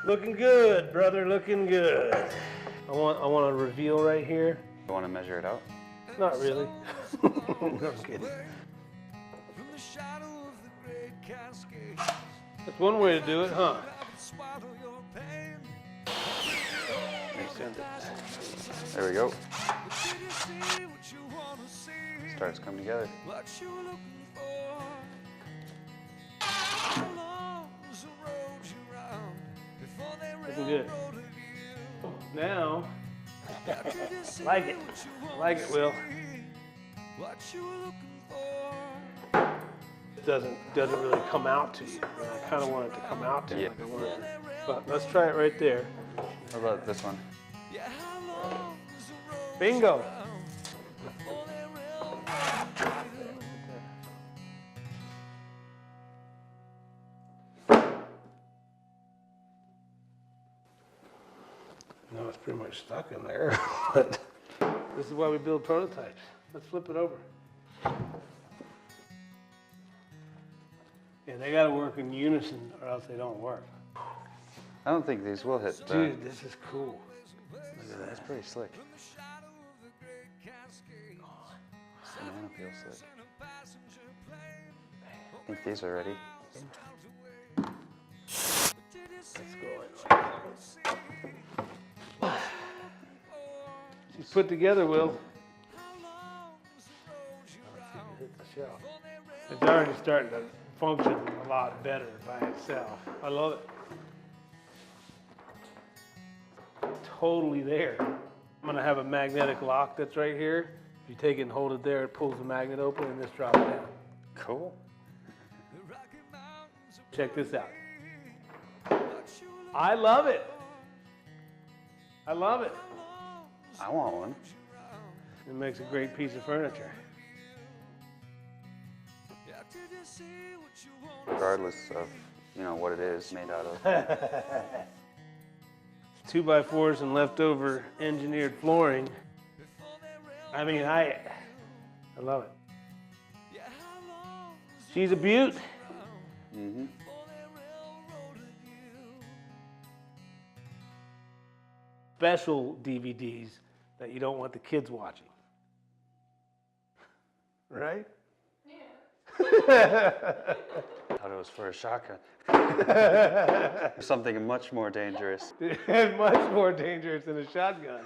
Looking good, brother, looking good. I want a reveal right here. You want to measure it out? Not really. I'm kidding. That's one way to do it, huh? There we go. Starts coming together. Looking good. Now, like it. Like it, Will. It doesn't really come out to you. I kind of want it to come out to you. Yeah. But let's try it right there. How about this one? Bingo. No, it's pretty much stuck in there. But this is why we build prototypes. Let's flip it over. Yeah, they got to work in unison or else they don't work. I don't think these will hit. Dude, this is cool. Look at that. That's pretty slick. Banana peel slick. I think these are ready. Let's go. She's put together, Will. Hit the shelf. It's already starting to function a lot better by itself. I love it. Totally there. I'm gonna have a magnetic lock that's right here. If you take it and hold it there, it pulls the magnet open and this drops down. Cool. Check this out. I love it. I love it. I want one. It makes a great piece of furniture. Regardless of, what it is made out of. 2x4s and leftover engineered flooring. I mean, I love it. She's a beaut. Mm-hmm. Special DVDs that you don't want the kids watching. Right? Thought it was for a shotgun. Something much more dangerous. Much more dangerous than a shotgun.